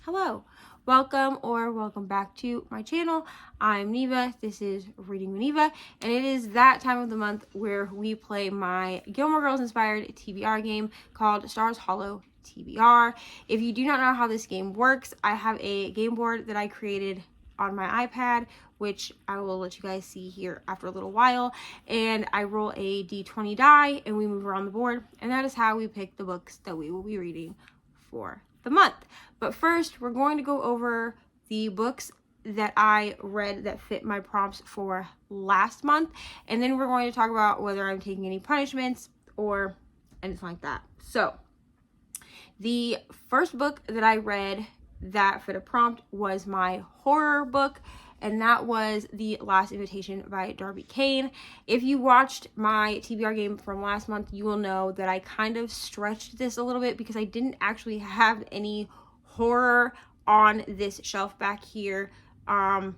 Hello, welcome back to my channel. I'm Neva, this is Reading with Neva, and it is that time of the month where we play my Gilmore Girls inspired TBR game called Stars Hollow TBR. If you do not know how this game works, I have a game board that I created on my iPad, which I will let you guys see here after a little while, and I roll a d20 die and we move around the board, and that is how we pick the books that we will be reading for the month. But first, we're going to go over the books that I read that fit my prompts for last month, and then we're going to talk about whether I'm taking any punishments or anything like that. So, the first book that I read that fit a prompt was my horror book, and that was The Last Invitation by Darby Kane. If you watched my TBR game from last month, you will know that I kind of stretched this a little bit because I didn't actually have any horror on this shelf back here on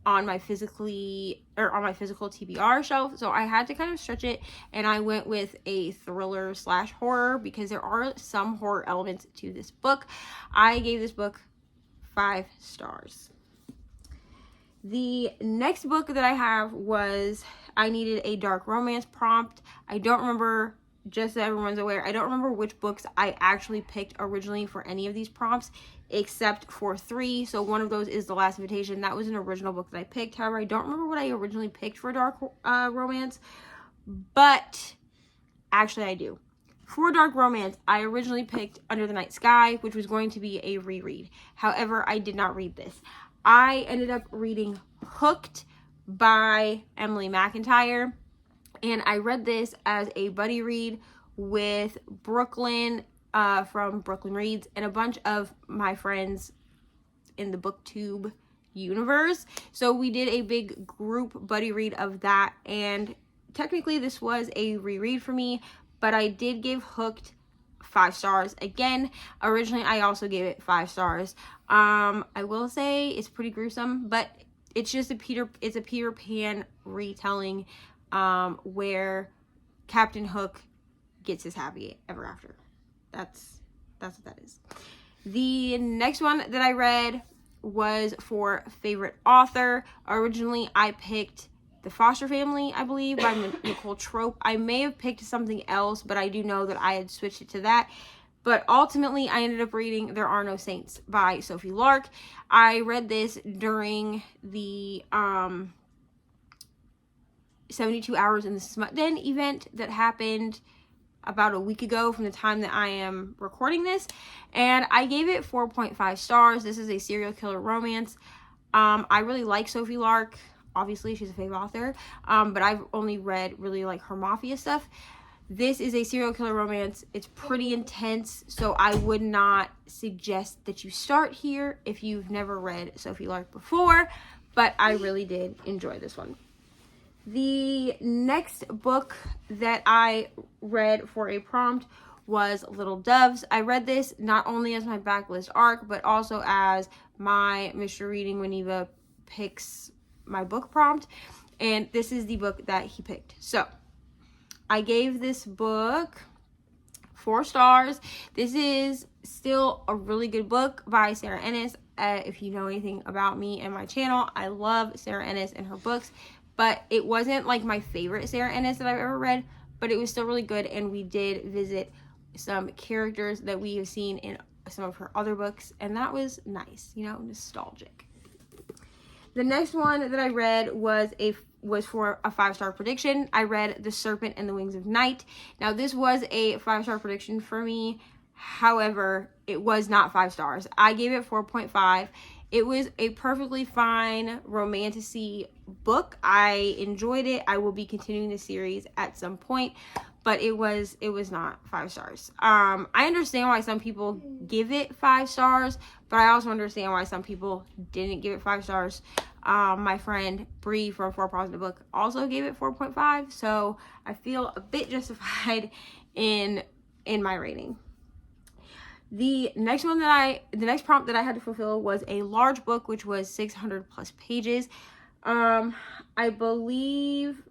my physical TBR shelf, so I had to kind of stretch it, and I went with a thriller / horror because there are some horror elements to this book. I gave this book 5 stars. The next book that I have was, I needed a dark romance prompt. I don't remember, just so everyone's aware, I don't remember which books I actually picked originally for any of these prompts, except for 3. So one of those is The Last Invitation. That was an original book that I picked. However, I don't remember what I originally picked for dark romance, but actually I do. For dark romance, I originally picked Under the Night Sky, which was going to be a reread. However, I did not read this. I ended up reading Hooked by Emily McIntyre, and I read this as a buddy read with Brooklyn from Brooklyn Reads and a bunch of my friends in the BookTube universe. So we did a big group buddy read of that, and technically this was a reread for me, but I did give Hooked 5 stars. Again, originally I also gave it 5 stars. I will say it's pretty gruesome, but it's just a Peter Pan retelling where Captain Hook gets his happy ever after. That's what that is. The next one that I read was for favorite author. Originally I picked The Foster Family, I believe, by Nicole Trope. I may have picked something else, but I do know that I had switched it to that. But ultimately, I ended up reading There Are No Saints by Sophie Lark. I read this during the 72 Hours in the Smut Den event that happened about a week ago from the time that I am recording this. And I gave it 4.5 stars. This is a serial killer romance. I really like Sophie Lark. Obviously, she's a fave author, but I've only read really like her mafia stuff. This is a serial killer romance. It's pretty intense, so I would not suggest that you start here if you've never read Sophie Lark before, but I really did enjoy this one. The next book that I read for a prompt was Little Doves. I read this not only as my backlist arc, but also as my Mr. Reading when Eva picks my book prompt, and this is the book that he picked. So I gave this book 4 stars. This is still a really good book by Sarah Ennis. If you know anything about me and my channel, I love Sarah Ennis and her books, but it wasn't like my favorite Sarah Ennis that I've ever read, but it was still really good, and we did visit some characters that we have seen in some of her other books, and that was nice, you know, nostalgic. The next one that I read was for a 5-star prediction. I read The Serpent and the Wings of Night. Now, this was a 5-star prediction for me. However, it was not 5 stars. I gave it 4.5. It was a perfectly fine romantasy book. I enjoyed it. I will be continuing the series at some point, but it was not 5 stars. I understand why some people give it 5 stars, but I also understand why some people didn't give it 5 stars. My friend Bree from 4 Positive Book also gave it 4.5, so I feel a bit justified in my rating. The next prompt that I had to fulfill was a large book, which was 600 plus pages. I believe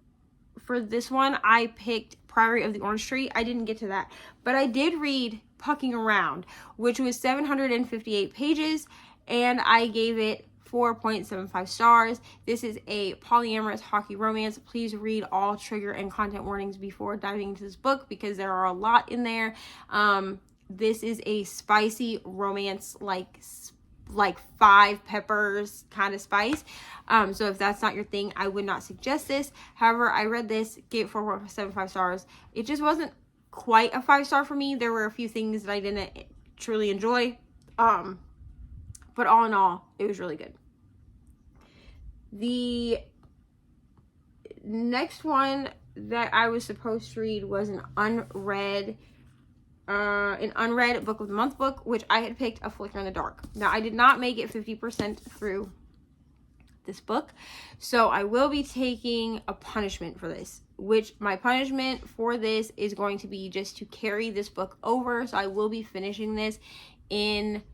for this one, I picked Priory of the Orange Tree. I didn't get to that, but I did read Pucking Around, which was 758 pages, and I gave it 4.75 stars. This is a polyamorous hockey romance. Please read all trigger and content warnings before diving into this book because there are a lot in there. This is a spicy romance, like 5 peppers kind of spice. So if that's not your thing, I would not suggest this. However, I read this, gave it 4.75 stars. It just wasn't quite a 5-star for me. There were a few things that I didn't truly enjoy. But all in all, it was really good. The next one that I was supposed to read was an unread book of the month book, which I had picked A Flicker in the Dark. Now, I did not make it 50% through this book, so I will be taking a punishment for this, which my punishment for this is going to be just to carry this book over. So I will be finishing this in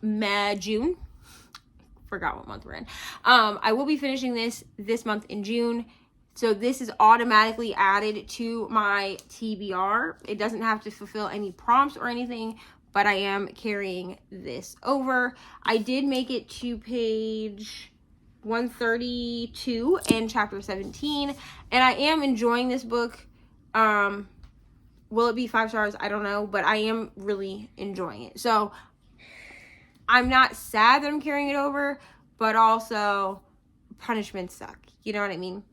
June. Forgot what month we're in. I will be finishing this month in June. So this is automatically added to my TBR. It doesn't have to fulfill any prompts or anything, but I am carrying this over. I did make it to page 132 in chapter 17, and I am enjoying this book. Will it be 5 stars? I don't know, but I am really enjoying it. So I'm not sad that I'm carrying it over, but also punishments suck. You know what I mean?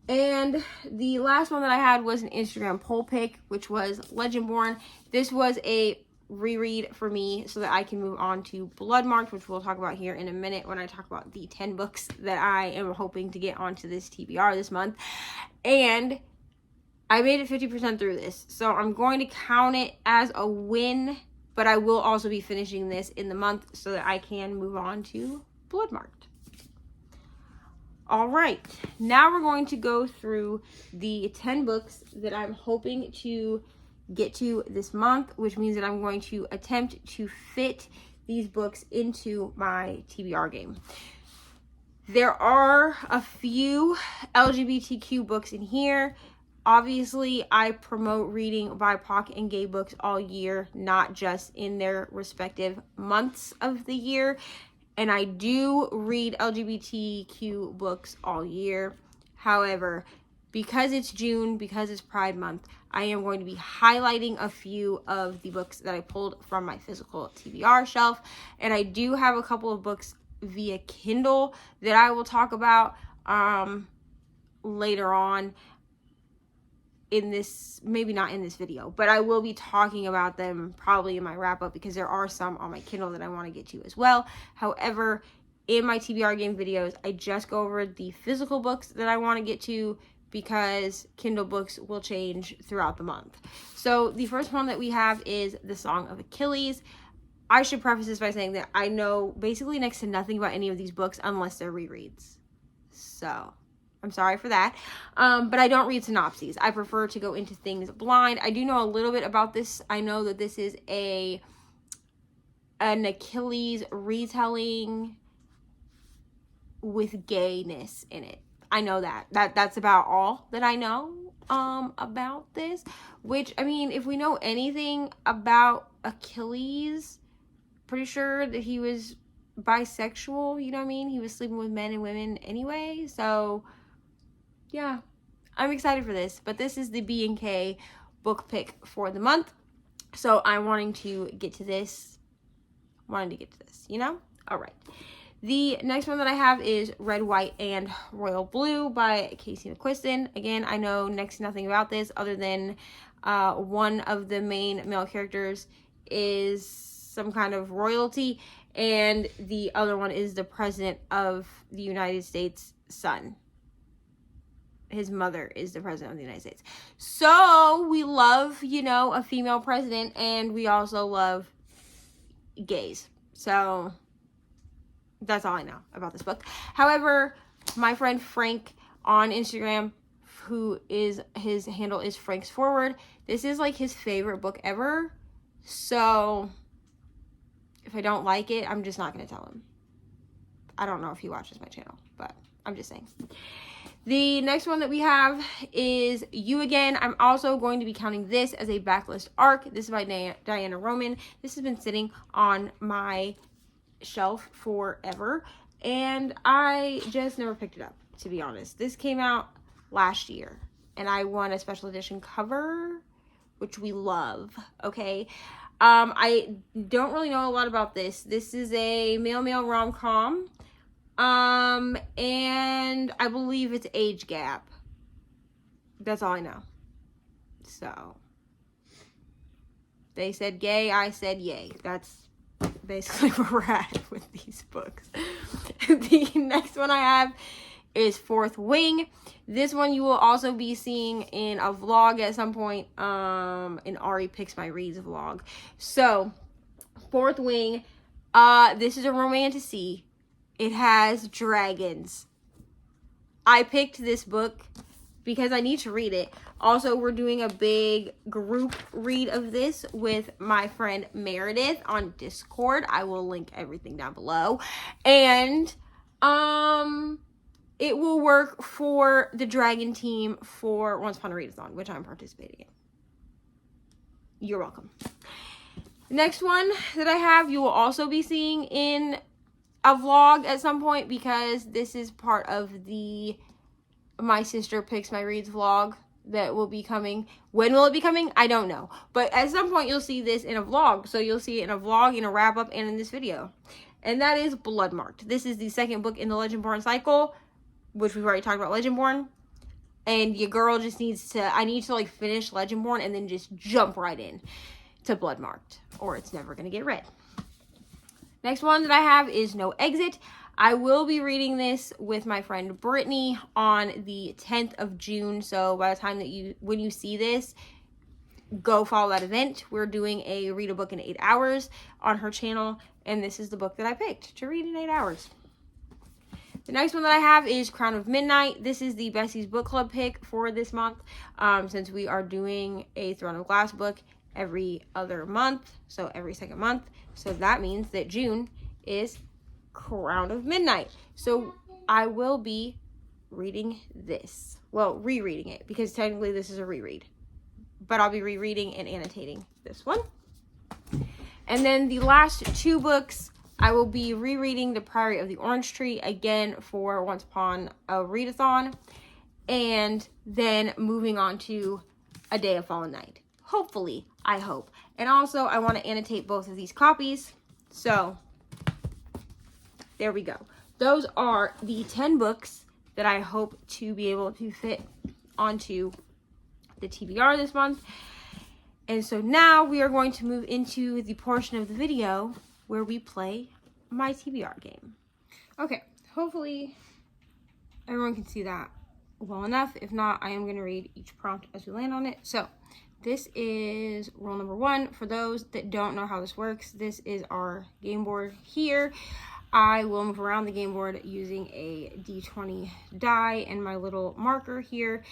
And the last one that I had was an Instagram poll pick, which was Legendborn. This was a reread for me so that I can move on to Bloodmarked, which we'll talk about here in a minute when I talk about the 10 books that I am hoping to get onto this TBR this month. And I made it 50% through this, so I'm going to count it as a win, but I will also be finishing this in the month so that I can move on to Bloodmarked. All right, now we're going to go through the 10 books that I'm hoping to get to this month, which means that I'm going to attempt to fit these books into my TBR game. There are a few LGBTQ books in here. Obviously, I promote reading BIPOC and gay books all year, not just in their respective months of the year. And I do read LGBTQ books all year. However, because it's June, because it's Pride Month, I am going to be highlighting a few of the books that I pulled from my physical TBR shelf. And I do have a couple of books via Kindle that I will talk about later on in this, maybe not in this video, but I will be talking about them probably in my wrap up because there are some on my Kindle that I want to get to as well. However, in my TBR game videos, I just go over the physical books that I want to get to because Kindle books will change throughout the month. So the first one that we have is The Song of Achilles. I should preface this by saying that I know basically next to nothing about any of these books unless they're rereads. So I'm sorry for that. But I don't read synopses. I prefer to go into things blind. I do know a little bit about this. I know that this is an Achilles retelling with gayness in it. I know that's about all that I know about this, which, I mean, if we know anything about Achilles, pretty sure that he was bisexual, you know what I mean? He was sleeping with men and women anyway, so yeah, I'm excited for this, but this is the B&K book pick for the month, so I'm wanting to get to this, you know? All right. The next one that I have is Red, White, and Royal Blue by Casey McQuiston. Again, I know next to nothing about this other than one of the main male characters is some kind of royalty, and the other one is the president of the United States' son. His mother is the president of the United States. So we love, you know, a female president, and we also love gays. So that's all I know about this book. However, my friend Frank on Instagram, his handle is Frank's Forward. This is like his favorite book ever. So if I don't like it, I'm just not going to tell him. I don't know if he watches my channel, but I'm just saying. The next one that we have is You Again. I'm also going to be counting this as a backlist arc. This is by Diana Roman. This has been sitting on my shelf forever, and I just never picked it up, to be honest. This came out last year, and I won a special edition cover, which we love, okay? I don't really know a lot about this. This is a male rom-com. And I believe it's age gap. That's all I know. So, they said gay, I said yay. That's basically where we're at with these books. The next one I have is Fourth Wing. This one you will also be seeing in a vlog at some point, in Ari Picks My Reads vlog. So, Fourth Wing, this is a romantasy. It has dragons. I picked this book because I need to read it. Also, we're doing a big group read of this with my friend Meredith on Discord. I will link everything down below. And it will work for the dragon team for Once Upon a Readathon, which I'm participating in. You're welcome. The next one that I have, you will also be seeing in a vlog at some point, because this is part of the My Sister Picks My Reads vlog that will be coming. When will it be coming? I don't know. But at some point you'll see this in a vlog. So you'll see it in a vlog, in a wrap-up, and in this video. And that is Bloodmarked. This is the second book in the Legendborn cycle, which we've already talked about Legendborn. And your girl just needs to, I need to like finish Legendborn and then just jump right in to Bloodmarked, or it's never going to get read. Next one that I have is No Exit. I will be reading this with my friend Brittany on the 10th of June. So by the time that when you see this, go follow that event. We're doing a read a book in 8 hours on her channel, and this is the book that I picked to read in 8 hours. The next one that I have is Crown of Midnight. This is the Bessie's Book Club pick for this month, since we are doing a Throne of Glass book every other month, so every second month. So that means that June is Crown of Midnight. So I will be reading this. Well, rereading it, because technically this is a reread. But I'll be rereading and annotating this one. And then the last two books, I will be rereading The Priory of the Orange Tree again for Once Upon a Readathon. And then moving on to A Day of Fallen Night. Hopefully, I hope. And also, I want to annotate both of these copies. So, there we go. Those are the 10 books that I hope to be able to fit onto the TBR this month. And so now we are going to move into the portion of the video where we play my TBR game. Okay, hopefully everyone can see that well enough. If not, I am going to read each prompt as we land on it. So, this is rule number 1. For those that don't know how this works, this is our game board here. I will move around the game board using a D20 die and my little marker here.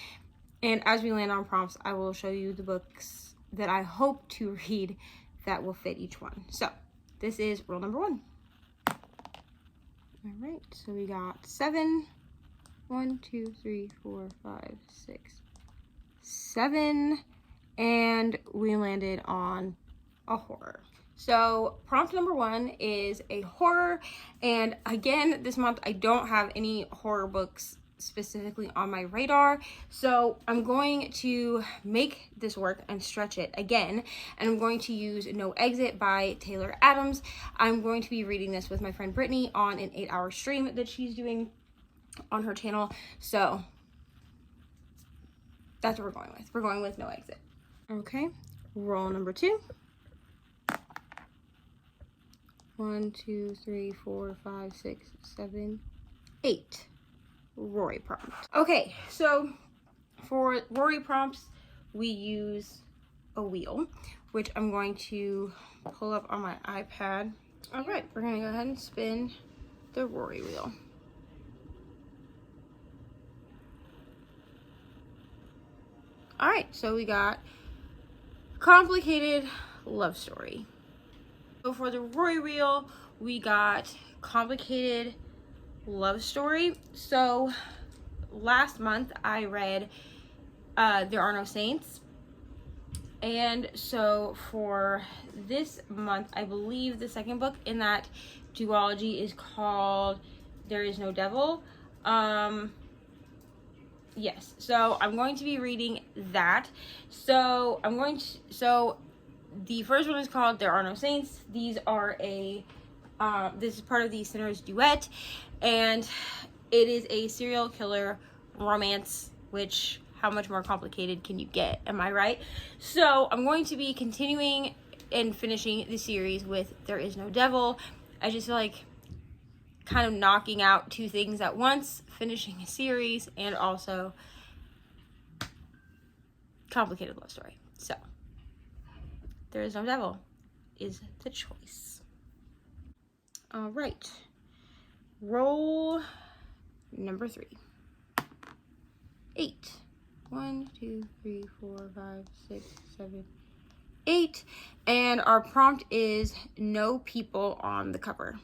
And as we land on prompts, I will show you the books that I hope to read that will fit each one. So, this is rule number 1. All right, so we got 7. 1, 2, 3, 4, 5, 6, 7. And we landed on a horror. So prompt number 1 is a horror. And again, this month I don't have any horror books specifically on my radar. So I'm going to make this work and stretch it again. And I'm going to use No Exit by Taylor Adams. I'm going to be reading this with my friend Brittany on an 8-hour stream that she's doing on her channel. So that's what we're going with. We're going with No Exit. Okay, roll number 2. 1, 2, 3, 4, 5, 6, 7, 8. Rory prompt. Okay, so for Rory prompts, we use a wheel, which I'm going to pull up on my iPad. All right, we're gonna go ahead and spin the Rory wheel. All right, so we got complicated love story. So for the Rory wheel, we got complicated love story. So last month I read There Are No Saints. And so for this month, I believe the second book in that duology is called There Is No Devil. Yes, so I'm going to be reading that. So the first one is called There Are No Saints. These are this is part of the Sinner's Duet, and it is a serial killer romance, which, how much more complicated can you get? Am I right? So I'm going to be continuing and finishing the series with There Is No Devil. I just feel like kind of knocking out two things at once, finishing a series and also complicated love story. So There Is No Devil is the choice. All right, roll number 3. 8. 1, 2, 3, 4, 5, 6, 7, 8. And our prompt is no people on the cover.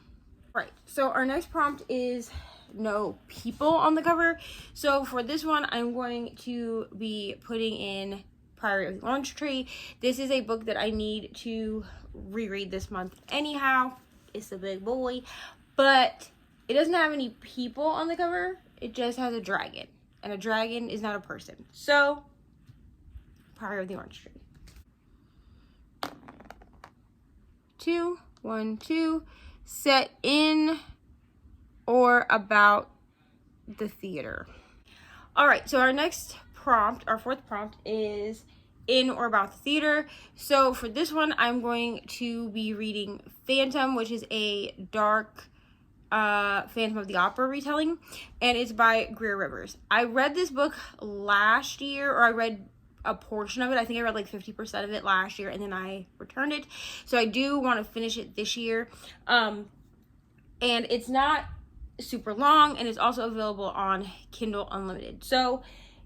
Right, so our next prompt is no people on the cover. So for this one, I'm going to be putting in Priority of the Orange Tree. This is a book that I need to reread this month anyhow. It's a big boy, but it doesn't have any people on the cover. It just has a dragon, and a dragon is not a person. So Priority of the Orange Tree. 2, 1, 2. Set in or about the theater. All right, so our next prompt, our fourth prompt, is in or about the theater. So for this one, I'm going to be reading Phantom, which is a dark Phantom of the Opera retelling, and it's by Greer Rivers. I read this book last year, or I read a portion of it. I think I read like 50% of it last year, and then I returned it. So I do want to finish it this year. And it's not super long, and it's also available on Kindle Unlimited. So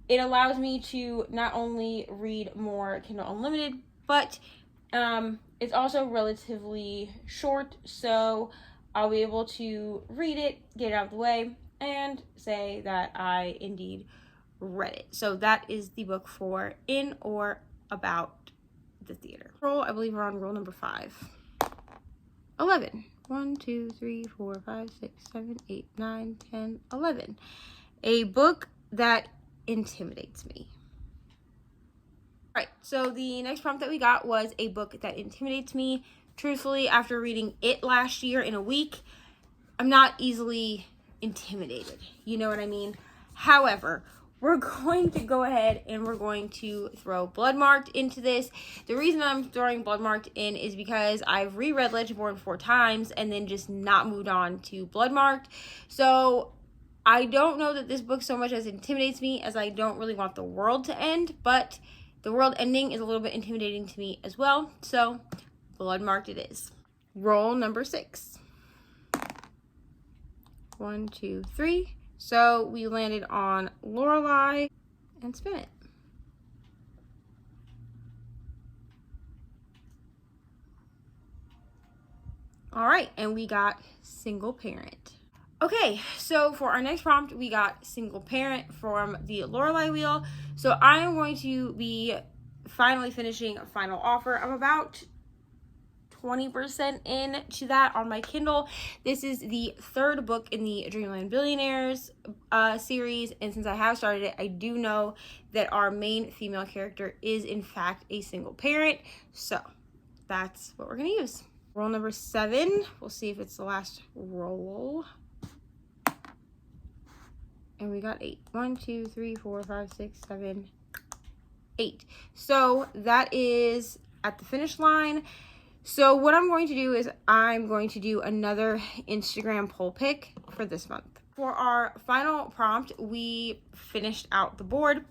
it allows me to not only read more Kindle Unlimited, but it's also relatively short. So I'll be able to read it, get it out of the way, and say that I indeed read it. So that is the book for in or about the theater. Roll, I believe we're on roll number 5. 11. 1, 2, 3, 4, 5, 6, 7, 8, 9, 10, 11. A book that intimidates me. Right, so the next prompt that we got was a book that intimidates me. Truthfully, after reading it last year in a week, I'm not easily intimidated. You know what I mean? However, we're going to go ahead and we're going to throw Bloodmarked into this. The reason I'm throwing Bloodmarked in is because I've reread Legendborn 4 times and then just not moved on to Bloodmarked. So I don't know that this book so much as intimidates me, as I don't really want the world to end, but the world ending is a little bit intimidating to me as well. So Bloodmarked it is. Roll number 6. 1, 2, 3. So we landed on Lorelei, and spin it. All right, and we got Single Parent. Okay, so for our next prompt, we got Single Parent from the Lorelei Wheel. So I am going to be finally finishing a final offer. I'm about 20% into that on my Kindle. This is the 3rd book in the Dreamland Billionaires series, and since I have started it, I do know that our main female character is in fact a single parent, so that's what we're going to use. Roll number 7. We'll see if it's the last roll. And we got 8. 1, 2, 3, 4, 5, 6, 7, 8. So that is at the finish line. So what I'm going to do is I'm going to do another Instagram poll pick for this month. For our final prompt, we finished out the board.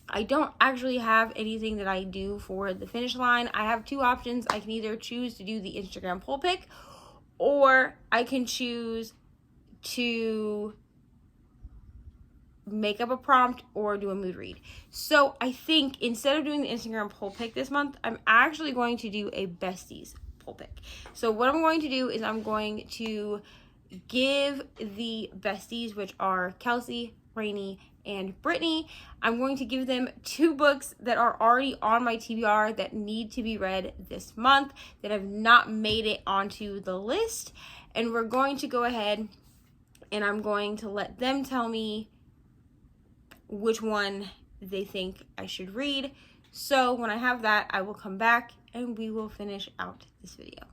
I don't actually have anything that I do for the finish line. I have 2 options. I can either choose to do the Instagram poll pick, or I can choose to make up a prompt or do a mood read. So I think instead of doing the Instagram poll pick this month, I'm actually going to do a besties poll pick. So what I'm going to do is I'm going to give the besties, which are Kelsey, Reni, and Brittany. I'm going to give them 2 books that are already on my TBR that need to be read this month, that have not made it onto the list. And we're going to go ahead and I'm going to let them tell me which one they think I should read. So when I have that, I will come back and we will finish out this video.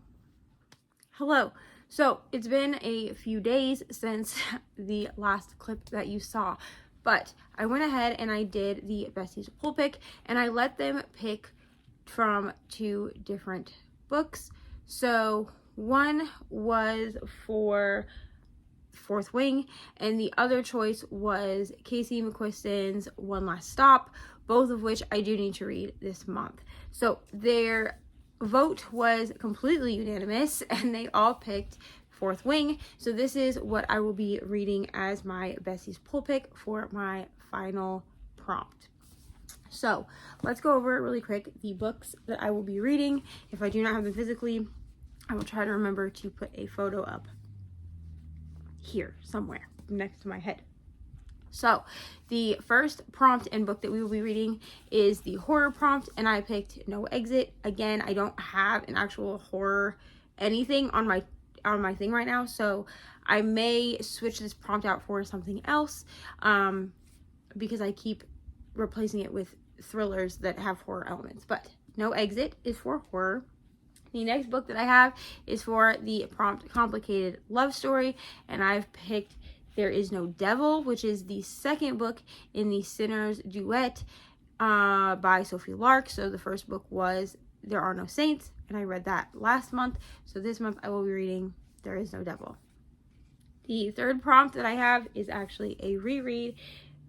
Hello. So it's been a few days since the last clip that you saw, but I went ahead and I did the besties poll pick, and I let them pick from 2 different books. So one was for Fourth Wing, and the other choice was Casey McQuiston's One Last Stop, both of which I do need to read this month. So their vote was completely unanimous, and they all picked Fourth Wing. So this is what I will be reading as my besties poll pick for my final prompt. So let's go over really quick the books that I will be reading. If I do not have them physically, I will try to remember to put a photo up here somewhere next to my head. So the first prompt and book that we will be reading is the horror prompt, and I picked No Exit. Again, I don't have an actual horror anything on my thing right now, so I may switch this prompt out for something else, because I keep replacing it with thrillers that have horror elements. But No Exit is for horror. The next book that I have is for the prompt Complicated Love Story, and I've picked There Is No Devil, which is the second book in the Sinner's Duet by Sophie Lark. So the first book was There Are No Saints, and I read that last month. So this month I will be reading There Is No Devil. The third prompt that I have is actually a reread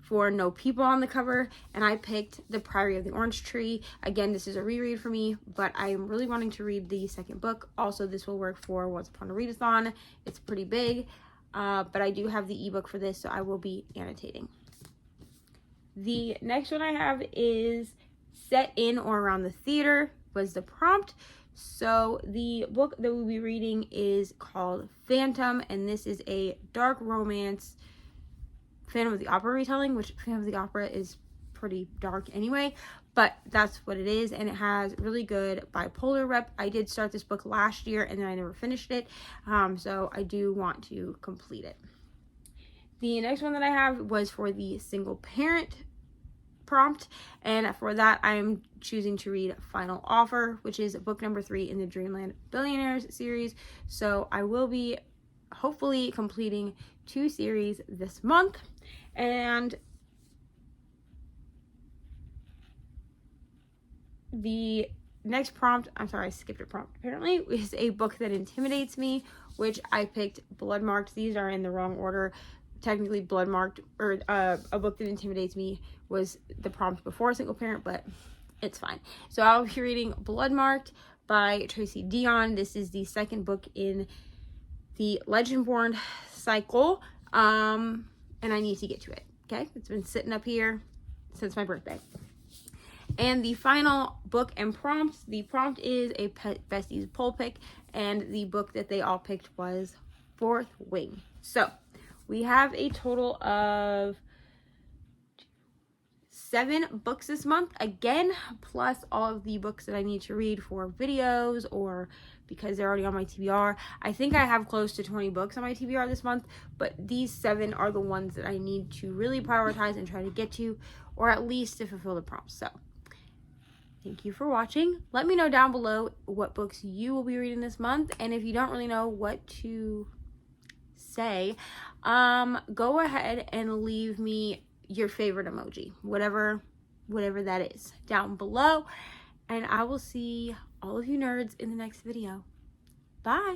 for No People on the Cover, and I picked The Priory of the Orange Tree. Again, this is a reread for me, but I am really wanting to read the second book. Also, this will work for Once Upon a Readathon. It's pretty big, but I do have the ebook for this, so I will be annotating. The next one I have is Set in or Around the Theater was the prompt. So the book that we'll be reading is called Phantom, and this is a dark romance Phantom of the Opera retelling, which Phantom of the Opera is pretty dark anyway, but that's what it is, and it has really good bipolar rep. I did start this book last year and then I never finished it, so I do want to complete it. The next one that I have was for the single parent prompt, and for that I am choosing to read Final Offer, which is book number 3 in the Dreamland Billionaires series. So I will be hopefully completing 2 series this month. And the next prompt, I'm sorry, I skipped a prompt apparently, is a book that intimidates me, which I picked Blood Marked. These are in the wrong order. Technically Blood Marked, or a book that intimidates me was the prompt before Single Parent, but it's fine. So I'll be reading Blood Marked by Tracy Dion. This is the second book in the Legendborn cycle, and I need to get to it. Okay, it's been sitting up here since my birthday. And the final book and prompt, the prompt is a besties poll pick, and the book that they all picked was Fourth Wing. So we have a total of 7 books this month, again, plus all of the books that I need to read for videos or because they're already on my TBR. I think I have close to 20 books on my TBR this month, but these 7 are the ones that I need to really prioritize and try to get to, or at least to fulfill the prompts. So thank you for watching. Let me know down below what books you will be reading this month, and if you don't really know what to say, go ahead and leave me your favorite emoji, whatever that is, down below, and I will see all of you nerds in the next video. Bye.